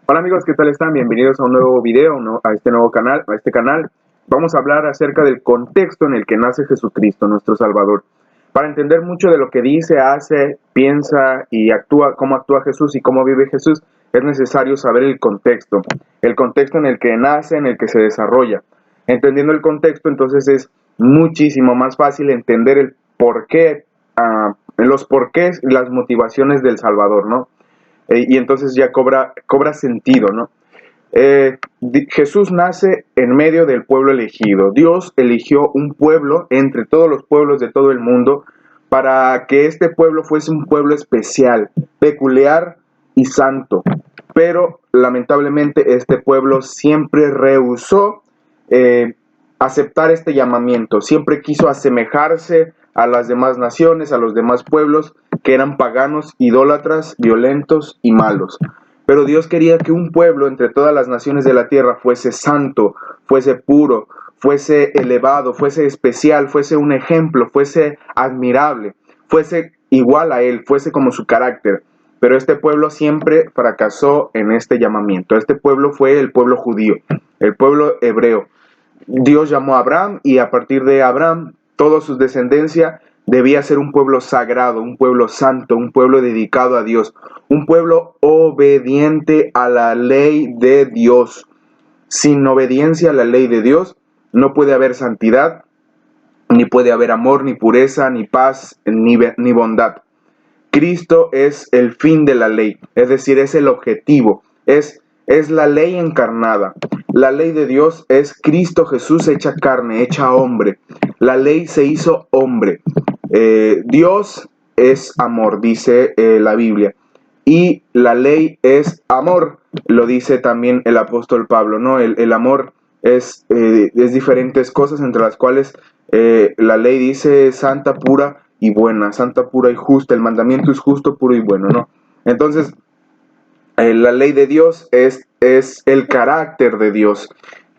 Hola amigos, ¿qué tal están? Bienvenidos a un nuevo video, a este nuevo canal, a este canal. Vamos a hablar acerca del contexto en el que nace Jesucristo, nuestro Salvador. Para entender mucho de lo que dice, hace, piensa y actúa, cómo actúa Jesús y cómo vive Jesús, es necesario saber el contexto en el que nace, en el que se desarrolla. Entendiendo el contexto, entonces es muchísimo más fácil entender el porqué, los porqués y las motivaciones del Salvador, ¿no? Y entonces ya cobra sentido, ¿no? Jesús nace en medio del pueblo elegido. Dios eligió un pueblo entre todos los pueblos de todo el mundo para que este pueblo fuese un pueblo especial, peculiar y santo. Pero lamentablemente este pueblo siempre rehusó aceptar este llamamiento, siempre quiso asemejarse a las demás naciones, a los demás pueblos que eran paganos, idólatras, violentos y malos. Pero Dios quería que un pueblo entre todas las naciones de la tierra fuese santo, fuese puro, fuese elevado, fuese especial, fuese un ejemplo, fuese admirable, fuese igual a Él, fuese como su carácter. Pero este pueblo siempre fracasó en este llamamiento. Este pueblo fue el pueblo judío, el pueblo hebreo. Dios llamó a Abraham y a partir de Abraham, toda su descendencia debía ser un pueblo sagrado, un pueblo santo, un pueblo dedicado a Dios, un pueblo obediente a la ley de Dios. Sin obediencia a la ley de Dios no puede haber santidad, ni puede haber amor, ni pureza, ni paz, ni bondad. Cristo es el fin de la ley, es decir, es el objetivo, es la ley encarnada. La ley de Dios es Cristo Jesús hecha carne, hecha hombre. La ley se hizo hombre. Dios es amor, dice la Biblia. Y la ley es amor, lo dice también el apóstol Pablo, ¿no? El amor es diferentes cosas entre las cuales la ley dice santa, pura y buena, santa, pura y justa. El mandamiento es justo, puro y bueno, ¿no? Entonces, la ley de Dios es el carácter de Dios.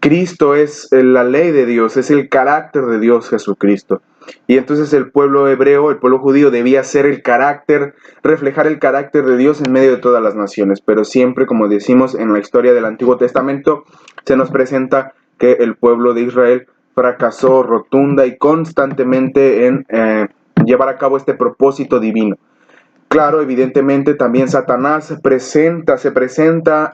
Cristo es la ley de Dios, es el carácter de Dios Jesucristo. Y entonces el pueblo hebreo, el pueblo judío debía ser el carácter, reflejar el carácter de Dios en medio de todas las naciones. Pero siempre, como decimos en la historia del Antiguo Testamento, se nos presenta que el pueblo de Israel fracasó rotunda y constantemente en llevar a cabo este propósito divino. Claro, evidentemente también Satanás se presenta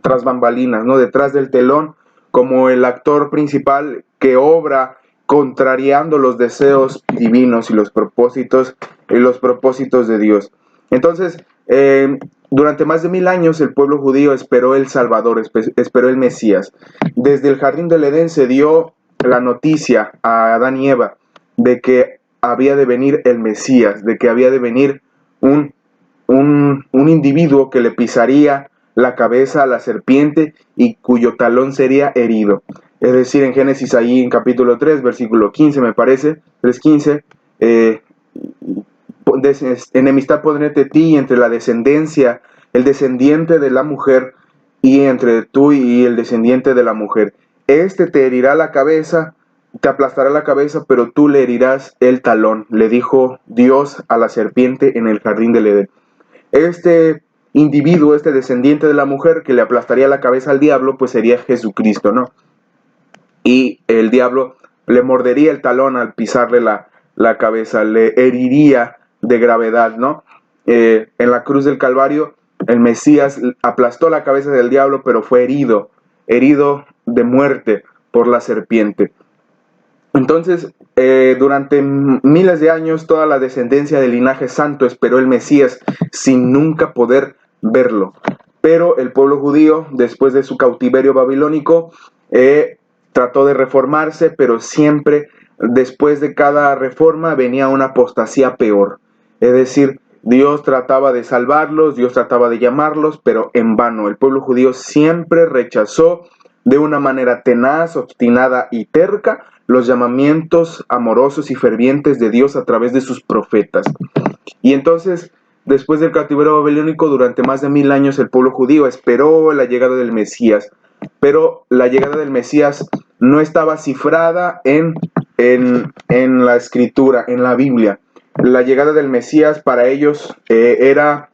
tras bambalinas, ¿no? Detrás del telón, como el actor principal que obra contrariando los deseos divinos y los propósitos de Dios. Entonces, durante más de 1000 años el pueblo judío esperó el Salvador, esperó el Mesías. Desde el jardín del Edén se dio la noticia a Adán y Eva de que había de venir el Mesías, de que había de venir un individuo que le pisaría la cabeza a la serpiente y cuyo talón sería herido. Es decir, en Génesis, ahí en capítulo 3, versículo 15, me parece, 3:15, enemistad pondré entre ti y entre la descendencia, el descendiente de la mujer, y entre tú y el descendiente de la mujer. Este te herirá la cabeza, te aplastará la cabeza, pero tú le herirás el talón, le dijo Dios a la serpiente en el jardín del Edén. Este individuo, este descendiente de la mujer que le aplastaría la cabeza al diablo, pues sería Jesucristo, ¿no? Y el diablo le mordería el talón al pisarle la cabeza, le heriría de gravedad, ¿no? En la cruz del Calvario, el Mesías aplastó la cabeza del diablo, pero fue herido de muerte por la serpiente. Entonces, durante miles de años, toda la descendencia del linaje santo esperó el Mesías sin nunca poder verlo. Pero el pueblo judío, después de su cautiverio babilónico, trató de reformarse, pero siempre después de cada reforma venía una apostasía peor. Es decir, Dios trataba de salvarlos, Dios trataba de llamarlos, pero en vano. El pueblo judío siempre rechazó de una manera tenaz, obstinada y terca los llamamientos amorosos y fervientes de Dios a través de sus profetas. Y entonces, después del cautiverio babilónico, durante más de 1000 años el pueblo judío esperó la llegada del Mesías, pero la llegada del Mesías no estaba cifrada en la escritura, en la Biblia. La llegada del Mesías para ellos era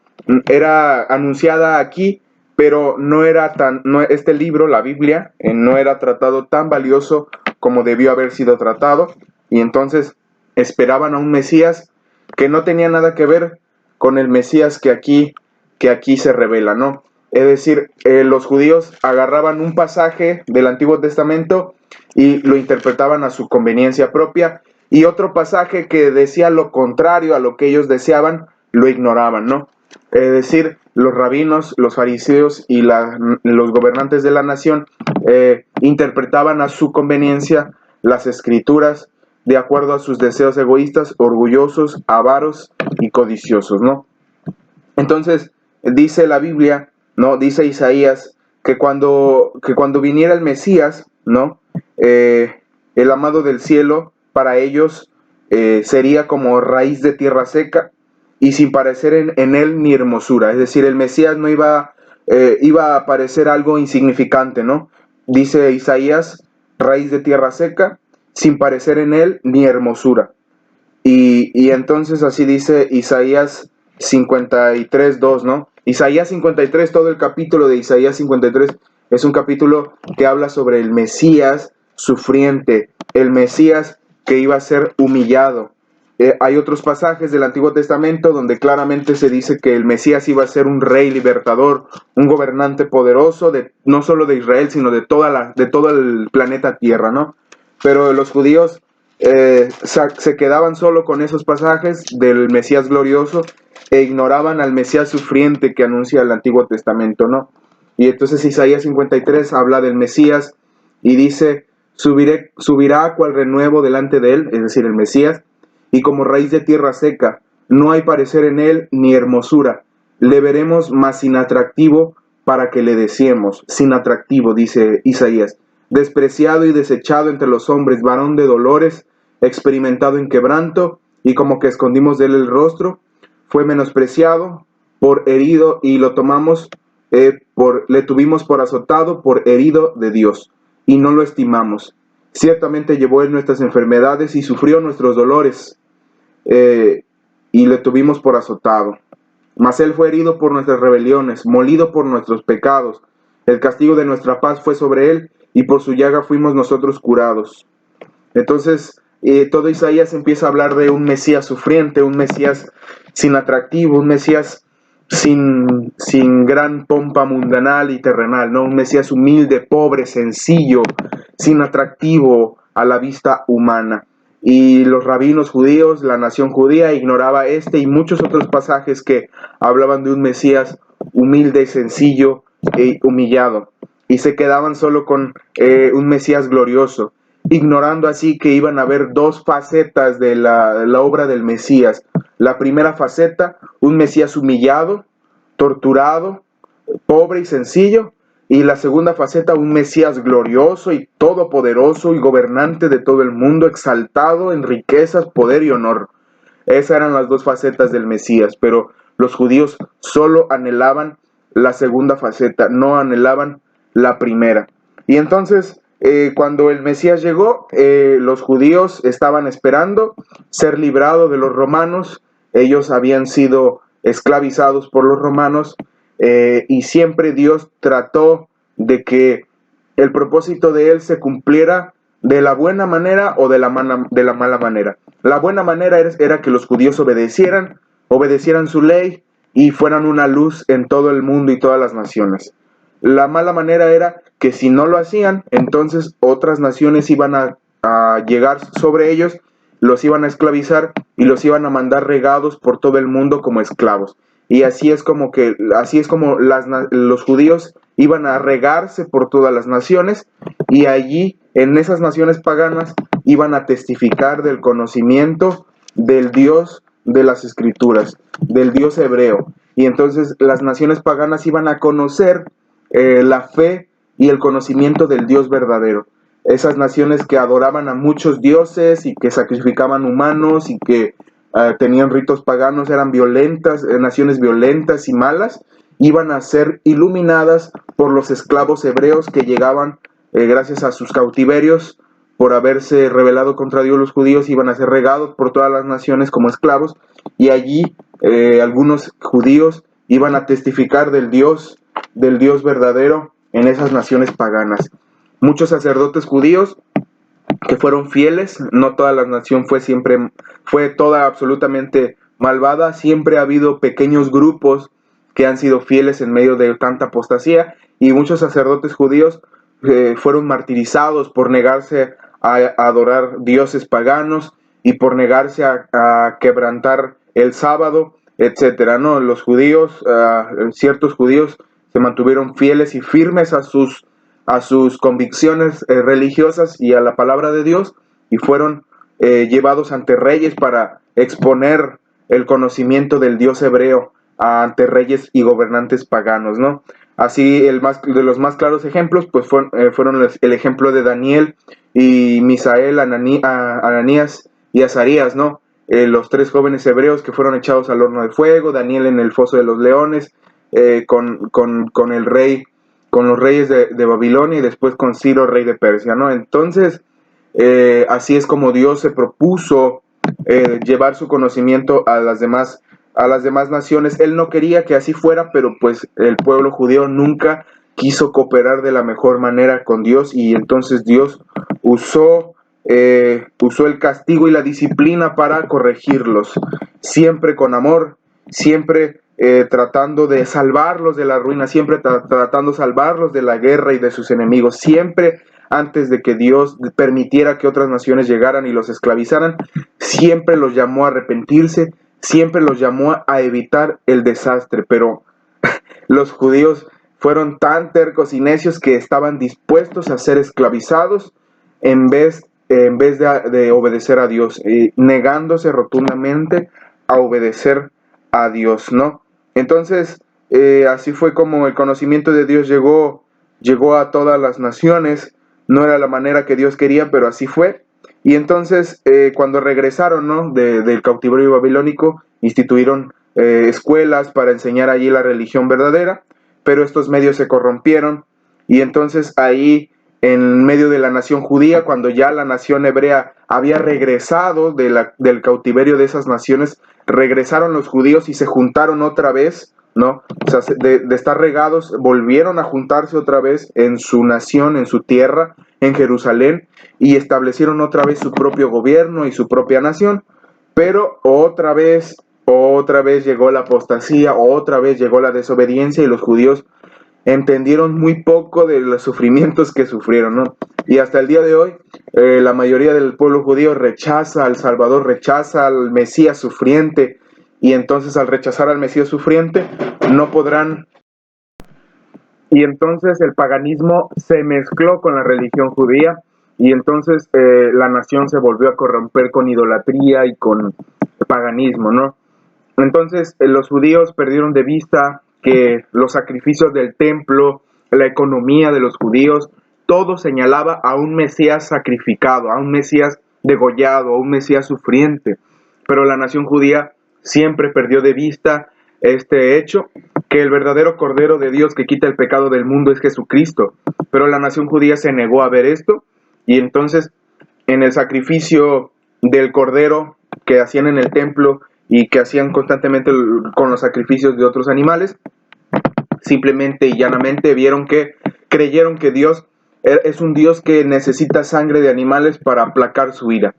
anunciada aquí, pero este libro, la Biblia, no era tratado tan valioso como debió haber sido tratado, y entonces esperaban a un Mesías que no tenía nada que ver con el Mesías que aquí se revela, ¿no? Es decir, los judíos agarraban un pasaje del Antiguo Testamento y lo interpretaban a su conveniencia propia, y otro pasaje que decía lo contrario a lo que ellos deseaban, lo ignoraban, ¿no? Es decir, los rabinos, los fariseos y los gobernantes de la nación interpretaban a su conveniencia las escrituras de acuerdo a sus deseos egoístas, orgullosos, avaros y codiciosos, ¿no? Entonces, dice la Biblia, ¿no? Dice Isaías que cuando viniera el Mesías, ¿no? El amado del cielo, para ellos sería como raíz de tierra seca y sin parecer en él ni hermosura. Es decir, el Mesías no iba a parecer algo insignificante, ¿no? Dice Isaías, raíz de tierra seca, sin parecer en él ni hermosura. Y entonces así dice Isaías 53:2, ¿no? Isaías 53, todo el capítulo de Isaías 53 es un capítulo que habla sobre el Mesías sufriente, el Mesías que iba a ser humillado. Hay otros pasajes del Antiguo Testamento donde claramente se dice que el Mesías iba a ser un rey libertador, un gobernante poderoso, no solo de Israel, sino de todo el planeta Tierra, ¿no? Pero los judíos se quedaban solo con esos pasajes del Mesías glorioso e ignoraban al Mesías sufriente que anuncia el Antiguo Testamento, ¿no? Y entonces Isaías 53 habla del Mesías y dice, subirá cual renuevo delante de él, es decir, el Mesías, y como raíz de tierra seca, no hay parecer en él ni hermosura. Le veremos más sin atractivo para que le deseemos, sin atractivo, dice Isaías. Despreciado y desechado entre los hombres, varón de dolores, experimentado en quebranto, y como que escondimos de él el rostro, fue menospreciado, por herido, y lo tomamos, le tuvimos por azotado, por herido de Dios, y no lo estimamos. Ciertamente llevó él nuestras enfermedades y sufrió nuestros dolores, y le tuvimos por azotado. Mas él fue herido por nuestras rebeliones, molido por nuestros pecados. El castigo de nuestra paz fue sobre él, y por su llaga fuimos nosotros curados. Entonces, todo Isaías empieza a hablar de un Mesías sufriente, un Mesías sin atractivo, un Mesías sin gran pompa mundanal y terrenal, ¿no? Un Mesías humilde, pobre, sencillo, sin atractivo a la vista humana. Y los rabinos judíos, la nación judía, ignoraba este y muchos otros pasajes que hablaban de un Mesías humilde, sencillo e humillado. Y se quedaban solo con un Mesías glorioso, ignorando así que iban a haber dos facetas de la obra del Mesías. La primera faceta, un Mesías humillado, torturado, pobre y sencillo, y la segunda faceta, un Mesías glorioso y todopoderoso y gobernante de todo el mundo, exaltado en riquezas, poder y honor. Esas eran las dos facetas del Mesías, pero los judíos solo anhelaban la segunda faceta, no anhelaban la primera. Y entonces, cuando el Mesías llegó, los judíos estaban esperando ser librados de los romanos. Ellos habían sido esclavizados por los romanos, y siempre Dios trató de que el propósito de él se cumpliera de la buena manera o de la mala manera. La buena manera era que los judíos obedecieran su ley y fueran una luz en todo el mundo y todas las naciones. La mala manera era que si no lo hacían, entonces otras naciones iban a llegar sobre ellos, los iban a esclavizar y los iban a mandar regados por todo el mundo como esclavos. Y así es como los judíos iban a regarse por todas las naciones, y allí, en esas naciones paganas, iban a testificar del conocimiento del Dios de las Escrituras, del Dios hebreo. Y entonces las naciones paganas iban a conocer la fe y el conocimiento del Dios verdadero. Esas naciones que adoraban a muchos dioses y que sacrificaban humanos y que tenían ritos paganos, eran violentas, naciones violentas y malas, iban a ser iluminadas por los esclavos hebreos que llegaban gracias a sus cautiverios por haberse rebelado contra Dios. Los judíos iban a ser regados por todas las naciones como esclavos, y allí algunos judíos iban a testificar del Dios del Dios verdadero en esas naciones paganas. Muchos sacerdotes judíos que fueron fieles, no toda la nación fue toda absolutamente malvada, siempre ha habido pequeños grupos que han sido fieles en medio de tanta apostasía, y muchos sacerdotes judíos fueron martirizados por negarse a adorar dioses paganos y por negarse a quebrantar el sábado, etcétera, ¿no? Los judíos, ciertos judíos se mantuvieron fieles y firmes a sus convicciones religiosas y a la palabra de Dios, y fueron llevados ante reyes para exponer el conocimiento del Dios hebreo ante reyes y gobernantes paganos, ¿no? Así, de los más claros ejemplos pues fueron el ejemplo de Daniel y Misael, Ananías y Azarías, ¿no? Los tres jóvenes hebreos que fueron echados al horno de fuego, Daniel en el foso de los leones, con el rey, con los reyes de Babilonia, y después con Ciro, rey de Persia, ¿no? Entonces, así es como Dios se propuso llevar su conocimiento a las demás naciones. Él no quería que así fuera, pero pues el pueblo judío nunca quiso cooperar de la mejor manera con Dios, y entonces Dios usó el castigo y la disciplina para corregirlos, siempre con amor, siempre tratando de salvarlos de la ruina, siempre tratando de salvarlos de la guerra y de sus enemigos, siempre antes de que Dios permitiera que otras naciones llegaran y los esclavizaran, siempre los llamó a arrepentirse, siempre los llamó a evitar el desastre. Pero los judíos fueron tan tercos y necios que estaban dispuestos a ser esclavizados en vez de obedecer a Dios, negándose rotundamente a obedecer a Dios, ¿no? Entonces, así fue como el conocimiento de Dios llegó a todas las naciones. No era la manera que Dios quería, pero así fue. Y entonces, cuando regresaron, ¿no?, del cautiverio babilónico, instituyeron escuelas para enseñar allí la religión verdadera, pero estos medios se corrompieron, y entonces ahí, en medio de la nación judía, cuando ya la nación hebrea había regresado del cautiverio de esas naciones, regresaron los judíos y se juntaron otra vez, ¿no? O sea, de estar regados, volvieron a juntarse otra vez en su nación, en su tierra, en Jerusalén, y establecieron otra vez su propio gobierno y su propia nación. Pero otra vez llegó la apostasía, otra vez llegó la desobediencia, y los judíos entendieron muy poco de los sufrimientos que sufrieron, ¿no? Y hasta el día de hoy, la mayoría del pueblo judío rechaza al Salvador, rechaza al Mesías sufriente, y entonces al rechazar al Mesías sufriente, no podrán... Y entonces el paganismo se mezcló con la religión judía, y entonces la nación se volvió a corromper con idolatría y con paganismo, ¿no? Entonces los judíos perdieron de vista que los sacrificios del templo, la economía de los judíos, todo señalaba a un Mesías sacrificado, a un Mesías degollado, a un Mesías sufriente. Pero la nación judía siempre perdió de vista este hecho, que el verdadero Cordero de Dios que quita el pecado del mundo es Jesucristo. Pero la nación judía se negó a ver esto, y entonces en el sacrificio del Cordero que hacían en el templo y que hacían constantemente con los sacrificios de otros animales, simplemente y llanamente creyeron que Dios es un Dios que necesita sangre de animales para aplacar su ira.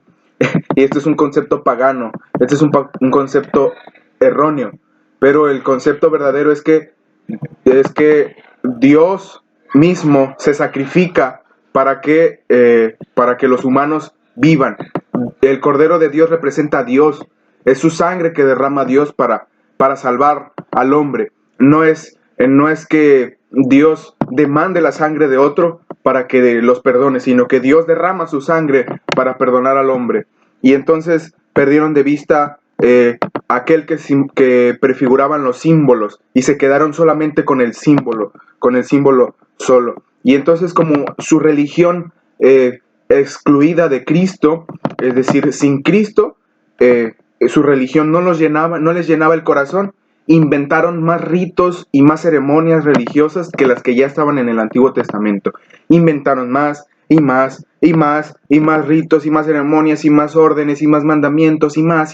Y este es un concepto pagano, este es un concepto erróneo, pero el concepto verdadero es que Dios mismo se sacrifica para que los humanos vivan. El Cordero de Dios representa a Dios, es su sangre que derrama Dios para salvar al hombre. No es que Dios demande la sangre de otro para que los perdone, sino que Dios derrama su sangre para perdonar al hombre. Y entonces perdieron de vista aquel que prefiguraban los símbolos, y se quedaron solamente con el símbolo solo. Y entonces, como su religión excluida de Cristo, es decir, sin Cristo, su religión no les llenaba el corazón, inventaron más ritos y más ceremonias religiosas que las que ya estaban en el Antiguo Testamento. Inventaron más y más y más y más ritos y más ceremonias y más órdenes y más mandamientos y más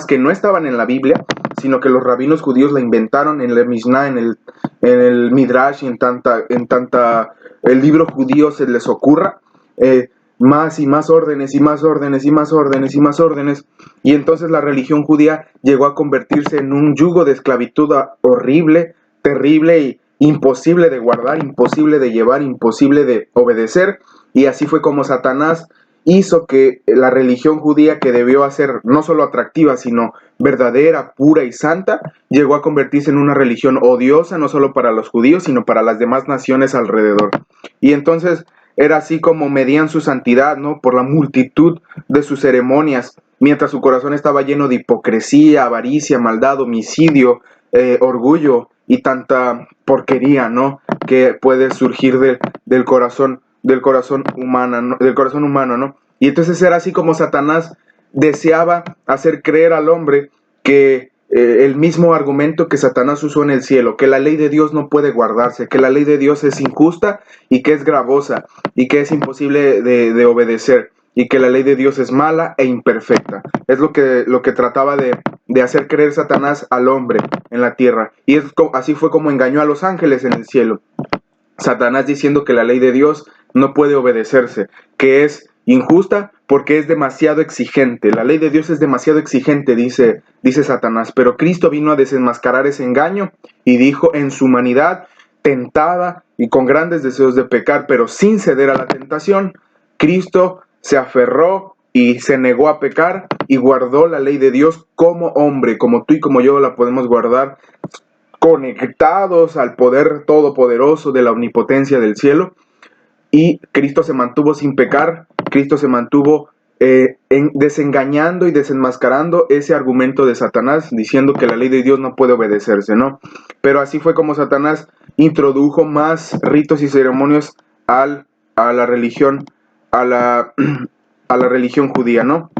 que no estaban en la Biblia, sino que los rabinos judíos la inventaron en el Mishnah, en el Midrash, y en tanta el libro judío se les ocurra, más y más órdenes y más órdenes y más órdenes y más órdenes, y entonces la religión judía llegó a convertirse en un yugo de esclavitud horrible, terrible y imposible de guardar, imposible de llevar, imposible de obedecer, y así fue como Satanás hizo que la religión judía, que debió ser no solo atractiva, sino verdadera, pura y santa, llegó a convertirse en una religión odiosa, no solo para los judíos, sino para las demás naciones alrededor. Y entonces era así como medían su santidad, ¿no? Por la multitud de sus ceremonias, mientras su corazón estaba lleno de hipocresía, avaricia, maldad, homicidio, orgullo y tanta porquería, ¿no? Que puede surgir del corazón humano, ¿no? Y entonces era así como Satanás deseaba hacer creer al hombre que el mismo argumento que Satanás usó en el cielo, que la ley de Dios no puede guardarse, que la ley de Dios es injusta y que es gravosa y que es imposible de obedecer, y que la ley de Dios es mala e imperfecta. Es lo que trataba de hacer creer Satanás al hombre en la tierra. Y así fue como engañó a los ángeles en el cielo. Satanás diciendo que la ley de Dios no puede obedecerse, que es injusta porque es demasiado exigente. La ley de Dios es demasiado exigente, dice Satanás. Pero Cristo vino a desenmascarar ese engaño y dijo: en su humanidad, tentada y con grandes deseos de pecar, pero sin ceder a la tentación, Cristo se aferró y se negó a pecar y guardó la ley de Dios como hombre, como tú y como yo la podemos guardar, conectados al poder todopoderoso de la omnipotencia del cielo. Y Cristo se mantuvo sin pecar. Cristo se mantuvo desengañando y desenmascarando ese argumento de Satanás, diciendo que la ley de Dios no puede obedecerse, ¿no? Pero así fue como Satanás introdujo más ritos y ceremonias a la religión, a la religión judía, ¿no?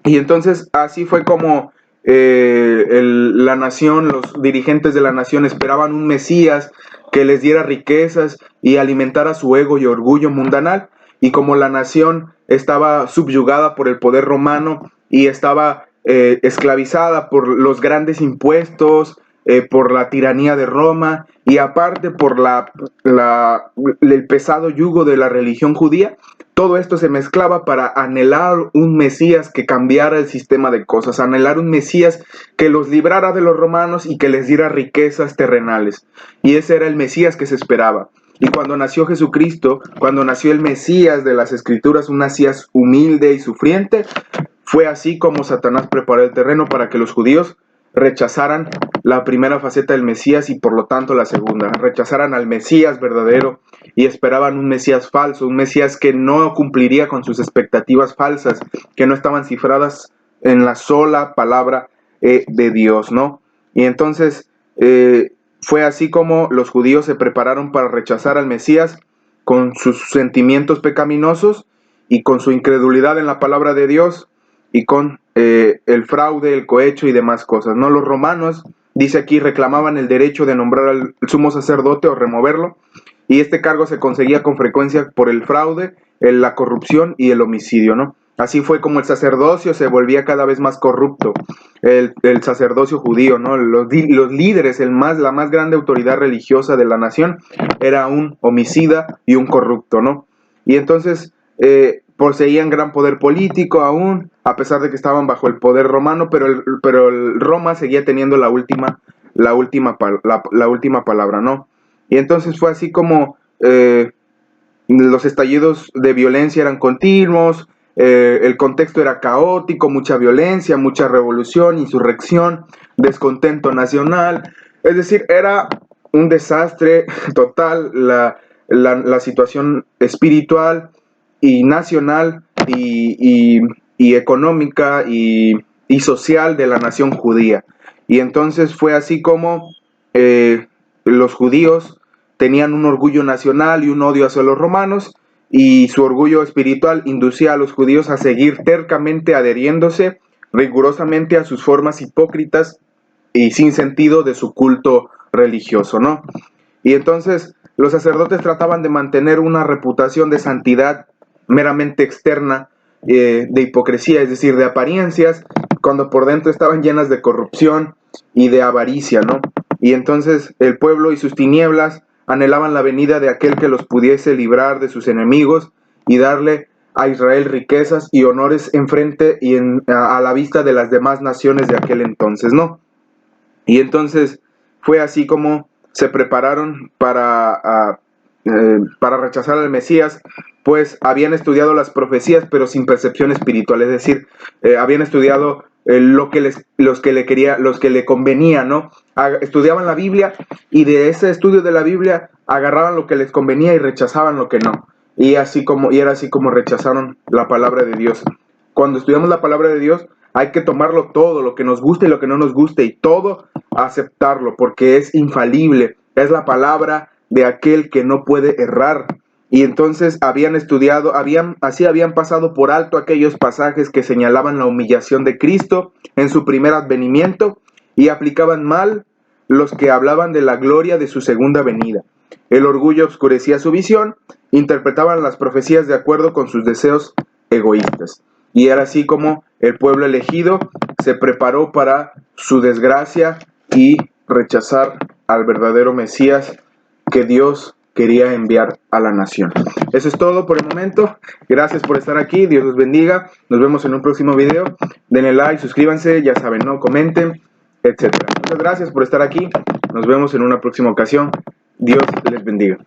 Y entonces así fue como la nación, los dirigentes de la nación esperaban un Mesías que les diera riquezas y alimentara su ego y orgullo mundanal. Y como la nación estaba subyugada por el poder romano y estaba esclavizada por los grandes impuestos, por la tiranía de Roma y aparte por el pesado yugo de la religión judía, todo esto se mezclaba para anhelar un Mesías que cambiara el sistema de cosas, anhelar un Mesías que los librara de los romanos y que les diera riquezas terrenales. Y ese era el Mesías que se esperaba. Y cuando nació Jesucristo, cuando nació el Mesías de las Escrituras, un Mesías humilde y sufriente, fue así como Satanás preparó el terreno para que los judíos rechazaran la primera faceta del Mesías y por lo tanto la segunda, rechazaran al Mesías verdadero y esperaban un Mesías falso, un Mesías que no cumpliría con sus expectativas falsas, que no estaban cifradas en la sola palabra de Dios, ¿no? Y entonces fue así como los judíos se prepararon para rechazar al Mesías con sus sentimientos pecaminosos y con su incredulidad en la palabra de Dios y con el fraude, el cohecho y demás cosas, ¿no? Los romanos, dice aquí, reclamaban el derecho de nombrar al sumo sacerdote o removerlo, y este cargo se conseguía con frecuencia por el fraude, la corrupción y el homicidio, ¿no? Así fue como el sacerdocio se volvía cada vez más corrupto, el sacerdocio judío, ¿no? Los líderes, la más grande autoridad religiosa de la nación, era un homicida y un corrupto, ¿no? Y entonces poseían gran poder político aún, a pesar de que estaban bajo el poder romano, pero el Roma seguía teniendo la última palabra, ¿no? Y entonces fue así como los estallidos de violencia eran continuos, el contexto era caótico, mucha violencia, mucha revolución, insurrección, descontento nacional, es decir, era un desastre total la situación espiritual y nacional y económica y social de la nación judía. Y entonces fue así como los judíos tenían un orgullo nacional y un odio hacia los romanos, y su orgullo espiritual inducía a los judíos a seguir tercamente adheriéndose rigurosamente a sus formas hipócritas y sin sentido de su culto religioso, ¿no? Y entonces los sacerdotes trataban de mantener una reputación de santidad meramente externa, de hipocresía, es decir, de apariencias, cuando por dentro estaban llenas de corrupción, y de avaricia, ¿no? Y entonces el pueblo y sus tinieblas anhelaban la venida de aquel que los pudiese librar de sus enemigos y darle a Israel riquezas y honores enfrente y a la vista de las demás naciones de aquel entonces, ¿no? Y entonces fue así como se prepararon para rechazar al Mesías, pues habían estudiado las profecías, pero sin percepción espiritual, es decir, habían estudiado los que le convenía, ¿no? Estudiaban la Biblia y de ese estudio de la Biblia agarraban lo que les convenía y rechazaban lo que no. Y era así como rechazaron la palabra de Dios. Cuando estudiamos la palabra de Dios, hay que tomarlo todo, lo que nos guste y lo que no nos guste, y todo aceptarlo, porque es infalible, es la palabra de aquel que no puede errar. Y entonces habían estudiado, habían pasado por alto aquellos pasajes que señalaban la humillación de Cristo en su primer advenimiento, y aplicaban mal los que hablaban de la gloria de su segunda venida. El orgullo oscurecía su visión, interpretaban las profecías de acuerdo con sus deseos egoístas. Y era así como el pueblo elegido se preparó para su desgracia y rechazar al verdadero Mesías que Dios quería enviar a la nación. Eso es todo por el momento. Gracias por estar aquí. Dios los bendiga. Nos vemos en un próximo video. Denle like, suscríbanse, ya saben, ¿no? Comenten, etc. Muchas gracias por estar aquí. Nos vemos en una próxima ocasión. Dios les bendiga.